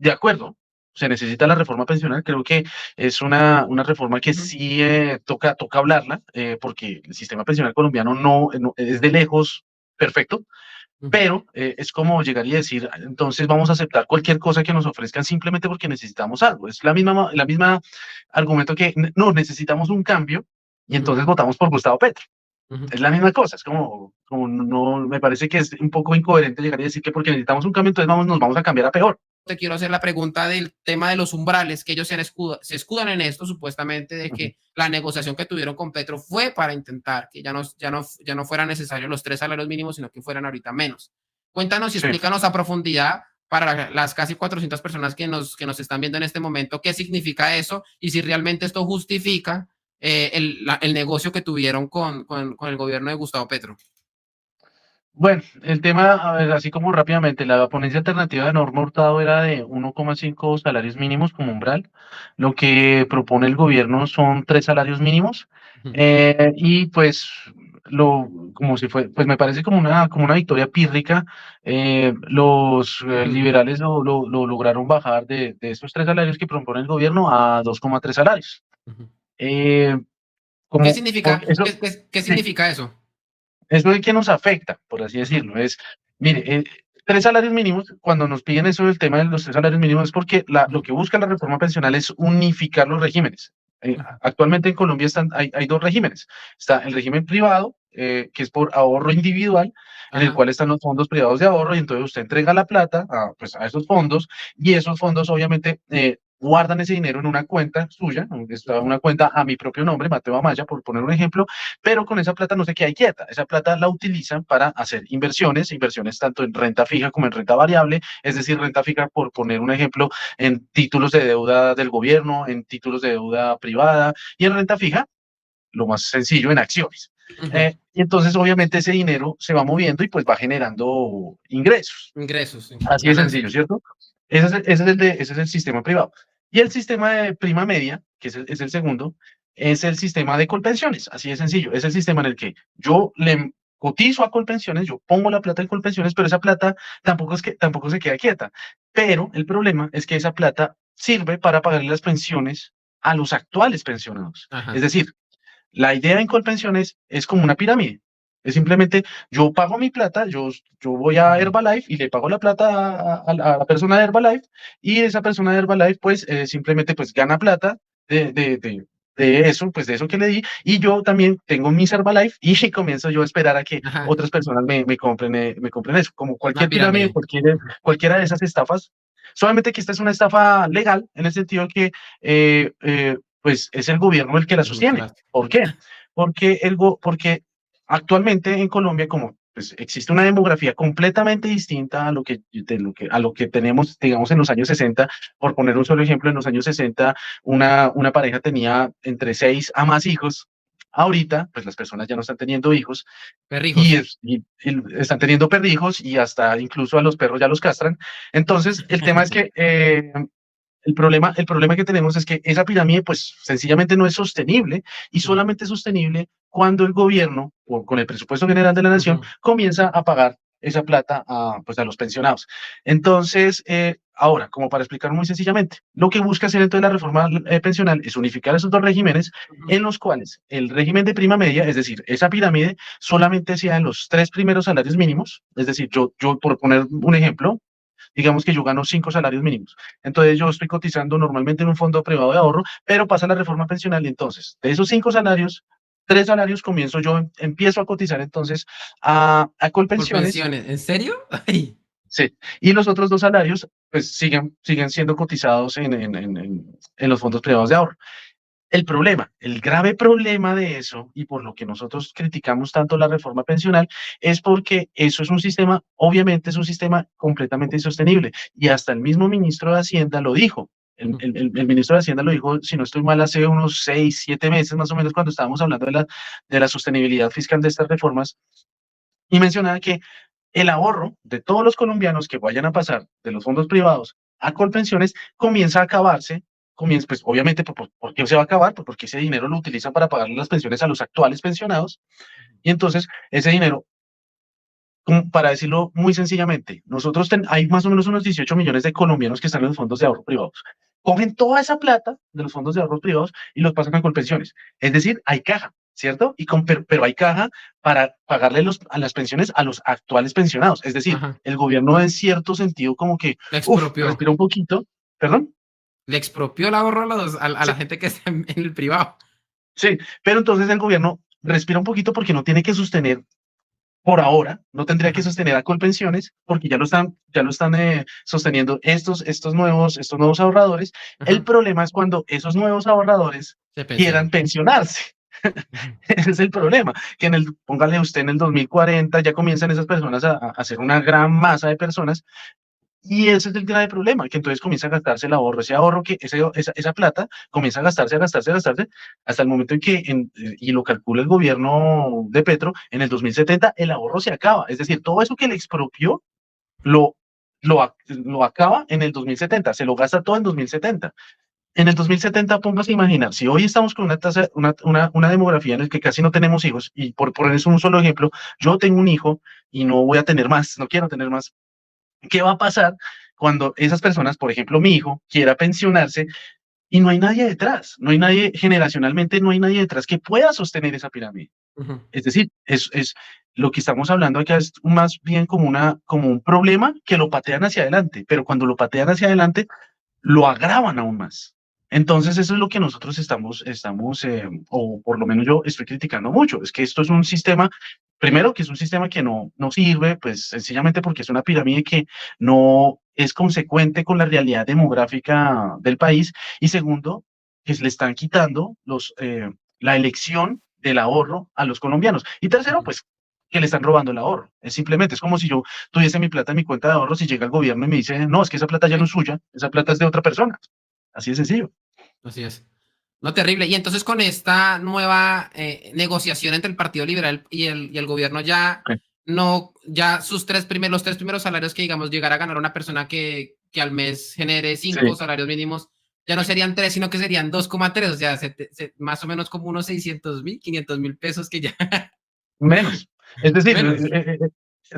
de acuerdo, se necesita la reforma pensional. Creo que es una reforma que Ujú, sí toca hablarla, porque el sistema pensional colombiano no es de lejos perfecto, ujú, pero es como llegar y decir, entonces vamos a aceptar cualquier cosa que nos ofrezcan simplemente porque necesitamos algo. Es la misma argumento que no necesitamos un cambio y ujú, entonces votamos por Gustavo Petro. ujú. Es la misma cosa, es como no, me parece que es un poco incoherente llegar y decir que porque necesitamos un cambio, entonces nos vamos a cambiar a peor. Te quiero hacer la pregunta del tema de los umbrales, que ellos se escudan en esto, supuestamente, de Ujú. que la negociación que tuvieron con Petro fue para intentar que ya no fueran necesarios los 3 salarios mínimos, sino que fueran ahorita menos. Cuéntanos y Sí. explícanos a profundidad para las casi 400 personas que nos están viendo en este momento, qué significa eso y si realmente esto justifica el negocio que tuvieron con el gobierno de Gustavo Petro. Bueno, el tema, a ver, así como rápidamente, la ponencia alternativa de Norma Hurtado era de 1,5 salarios mínimos como umbral. Lo que propone el gobierno son 3 salarios mínimos. Ujú, Y pues, como si fue, pues me parece como una victoria pírrica. Los ujú. liberales lo lograron bajar de esos 3 salarios que propone el gobierno a 2,3 salarios. Ujú. Eh, ¿Qué como por significa, eso, qué sí. significa eso? Eso de que nos afecta, por así Ujú, decirlo, mire, 3 salarios mínimos, cuando nos piden eso del tema de los 3 salarios mínimos, es porque lo ujú, que busca la reforma pensional es unificar los regímenes. ujú. Actualmente en Colombia hay dos regímenes. Está el régimen privado, que es por ahorro individual, en el Ajá. cual están los fondos privados de ahorro, y entonces usted entrega la plata pues, a esos fondos, y esos fondos obviamente guardan ese dinero en una cuenta suya, está una cuenta a mi propio nombre, Mateo Amaya, por poner un ejemplo, pero con esa plata no se queda quieta. Esa plata la utilizan para hacer inversiones tanto en renta fija como en renta variable, es decir, renta fija, por poner un ejemplo, en títulos de deuda del gobierno, en títulos de deuda privada, y en renta fija, lo más sencillo, en acciones. Ujú. Y entonces, obviamente, ese dinero se va moviendo y pues va generando ingresos. Ingresos, sí, Así de sencillo, ganancias. ¿cierto? Ese es el sistema privado. Y el sistema de prima media, que es el segundo, es el sistema de Colpensiones. Así de sencillo. Es el sistema en el que yo le cotizo a Colpensiones, yo pongo la plata en Colpensiones, pero esa plata tampoco se queda quieta. Pero el problema es que esa plata sirve para pagarle las pensiones a los actuales pensionados. Es Ajá. decir, la idea en Colpensiones es como una pirámide. Es simplemente, yo pago mi plata, yo voy a Ujú. Herbalife y le pago la plata a la persona de Herbalife, y esa persona de Herbalife pues simplemente pues gana plata de, de, de, de eso que le di, y yo también tengo mis Herbalife y comienzo yo a esperar a que Ajá. otras personas me compren eso, como Una cualquier pirámide, pirámide. Ujú. cualquiera de esas estafas, solamente que esta es una estafa legal en el sentido que pues es el gobierno el que la Ujú, sostiene. claro. ¿Por qué? Porque actualmente en Colombia, como pues, existe una demografía completamente distinta a lo que tenemos, digamos, en los años 60. Por poner un solo ejemplo, en los años 60 una pareja tenía entre 6 a más hijos. Ahorita, pues las personas ya no están teniendo hijos y, Perrijos. están teniendo perrijos, y hasta incluso a los perros ya los castran. Entonces, el tema es que el problema que tenemos es que esa pirámide, pues sencillamente no es sostenible, y Ujú, solamente es sostenible cuando el gobierno, con el presupuesto general de la nación, ujú. comienza a pagar esa plata pues, a los pensionados. Entonces, ahora, como para explicar muy sencillamente, lo que busca hacer entonces la reforma pensional es unificar esos dos regímenes, Ujú. en los cuales el régimen de prima media, es decir, esa pirámide, solamente sea en los 3 primeros salarios mínimos. Es decir, yo por poner un ejemplo, digamos que yo gano 5 salarios mínimos. Entonces yo estoy cotizando normalmente en un fondo privado de ahorro, pero pasa la reforma pensional y entonces de esos 5 salarios, 3 salarios empiezo a cotizar entonces a Por Colpensiones. pensiones. ¿En serio? Ay. Sí, y los otros 2 salarios pues siguen siendo cotizados en los fondos privados de ahorro. El grave problema de eso, y por lo que nosotros criticamos tanto la reforma pensional, es porque eso es un sistema, obviamente es un sistema completamente insostenible. Y hasta el mismo ministro de Hacienda lo dijo. El, Ujú. el- el- el ministro de Hacienda lo dijo, si no estoy mal, hace unos 6, 7 meses más o menos, cuando estábamos hablando de la sostenibilidad fiscal de estas reformas, y mencionaba que el ahorro de todos los colombianos que vayan a pasar de los fondos privados a Colpensiones comienza a acabarse. Pues obviamente, ¿por qué se va a acabar? Pues porque ese dinero lo utilizan para pagarle las pensiones a los actuales pensionados, y entonces ese dinero para decirlo muy sencillamente, nosotros hay más o menos unos 18 millones de colombianos que están en los fondos de ahorro privados. Cogen toda esa plata de los fondos de ahorro privados y los pasan a Colpensiones. Es decir, hay caja, ¿cierto? Pero hay caja para pagarle a las pensiones a los actuales pensionados. Es decir, Ajá. el gobierno en cierto sentido como que, Le expropió. respira un poquito, perdón. Le expropió el ahorro a Sí, la gente que está en el privado. sí, pero entonces el gobierno respira un poquito porque no tiene que sostener por ahora, no tendría que Ajá, sostener a Colpensiones porque ya lo están sosteniendo estos nuevos ahorradores. El ajá. problema es cuando esos nuevos ahorradores Se quieran pensionan. pensionarse. Ujú, Ese es el problema, que póngale usted en el 2040 ya comienzan esas personas a ser una gran masa de personas y ese es el grave problema, que entonces comienza a gastarse el ahorro, ese ahorro esa plata comienza a gastarse, hasta el momento en que, y lo calcula el gobierno de Petro, en el 2070 el ahorro se acaba. Es decir, todo eso que le expropió lo acaba en el 2070, se lo gasta todo en 2070. En el 2070, póngase a imaginar, si hoy estamos con una tasa, una demografía en la que casi no tenemos hijos, y por poner eso un solo ejemplo, yo tengo un hijo y no voy a tener más, no quiero tener más. ¿Qué va a pasar cuando esas personas, por ejemplo, mi hijo, quiera pensionarse y no hay nadie detrás? No hay nadie, generacionalmente no hay nadie detrás que pueda sostener esa pirámide. ujú, Es decir, es lo que estamos hablando acá es más bien como un problema que lo patean hacia adelante, pero cuando lo patean hacia adelante, lo agravan aún más. Entonces, eso es lo que nosotros o por lo menos yo estoy criticando mucho, es que esto es un sistema, primero que es un sistema que no sirve, pues sencillamente porque es una pirámide que no es consecuente con la realidad demográfica del país, y segundo, que se le están quitando la elección del ahorro a los colombianos. Y tercero, ujú. pues que le están robando el ahorro. Es como si yo tuviese mi plata en mi cuenta de ahorros y llega el gobierno y me dice, no, es que esa plata ya no Sí, es suya, esa plata es de otra persona. Así de sencillo. así es. No, terrible. Y entonces con esta nueva negociación entre el Partido Liberal y el gobierno ya Ok. no, ya los tres primeros salarios que digamos llegara a ganar una persona que al mes genere cinco Sí, salarios mínimos, ya no serían tres, sino que serían 2,3, o sea, más o menos como unos 600.000, 500.000 pesos que ya menos. Es decir, menos.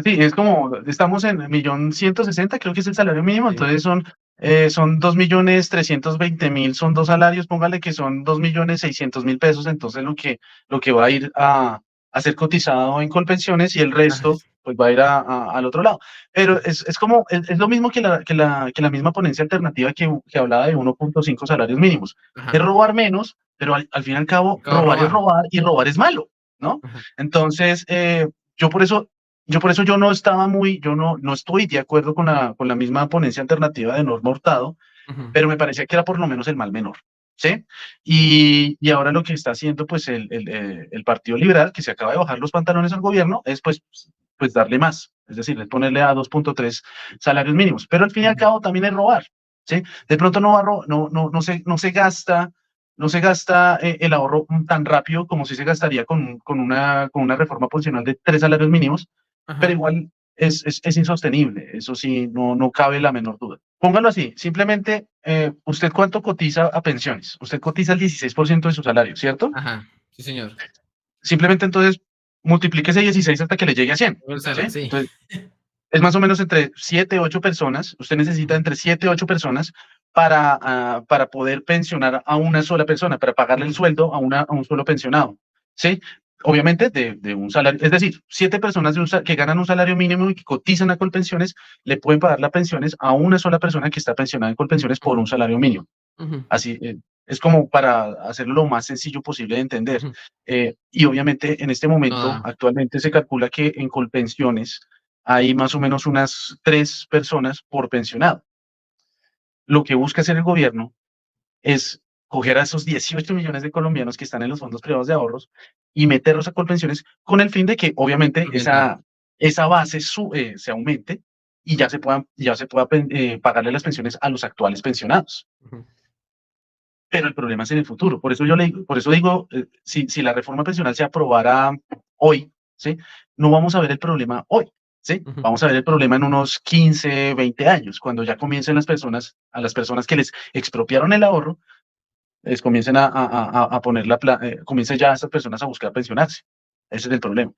sí, es como, estamos en 1.160.000, creo que es el salario mínimo, Sí. entonces son 2.320.000, son dos salarios, póngale que son 2.600.000 pesos, entonces lo que va a ir a ser cotizado en Colpensiones y el Ay, resto pues va a ir al otro lado. Pero es lo mismo que la misma ponencia alternativa que hablaba de 1.5 salarios mínimos. Es ajá. robar menos, pero al fin y al cabo, Acabo de robar es robar. robar y robar es malo, ¿no? Ajá, Entonces, yo por eso, yo no estaba no estoy de acuerdo con la misma ponencia alternativa de Norma Hurtado, ujú, pero me parecía que era por lo menos el mal menor, ¿sí? Y ahora lo que está haciendo, pues, el Partido Liberal, que se acaba de bajar los pantalones al gobierno, es, pues darle más, es decir, es ponerle a 2.3 salarios mínimos, pero al fin y al ujú, cabo también es robar, ¿sí? De pronto no, no se gasta el ahorro tan rápido como si se gastaría con una reforma posicional de 3 salarios mínimos, pero ajá. igual es insostenible, eso sí, no cabe la menor duda. Póngalo así, simplemente, ¿usted cuánto cotiza a pensiones? Usted cotiza el 16% de su salario, ¿cierto? Ajá, sí, señor. Simplemente entonces multiplique ese 16 hasta que le llegue a 100, ¿sí? Sí. Entonces, es más o menos entre 7, 8 personas. Usted necesita Ujú, entre 7, 8 personas para poder pensionar a una sola persona, para pagarle el ujú, sueldo a un solo pensionado, ¿sí? Obviamente de un salario, es decir, 7 personas que ganan un salario mínimo y que cotizan a Colpensiones, le pueden pagar las pensiones a una sola persona que está pensionada en Colpensiones por ujú, un salario mínimo. ujú, Así, es como para hacerlo lo más sencillo posible de entender. ujú. Y obviamente en este No momento, da. actualmente se calcula que en Colpensiones hay más o menos unas 3 personas por pensionado. Lo que busca hacer el gobierno es coger a esos 18 millones de colombianos que están en los fondos privados de ahorros y meterlos a Colpensiones con el fin de que obviamente Aumentar. esa base se aumente y ya se pueda pagarle las pensiones a los actuales pensionados. Ujú, Pero el problema es en el futuro. Por eso digo, si la reforma pensional se aprobara hoy, ¿sí? No vamos a ver el problema hoy, ¿sí? ujú. Vamos a ver el problema en unos 15, 20 años, cuando ya comiencen a las personas que les expropiaron el ahorro, les comiencen a poner comiencen ya estas personas a buscar pensionarse. Ese es el problema.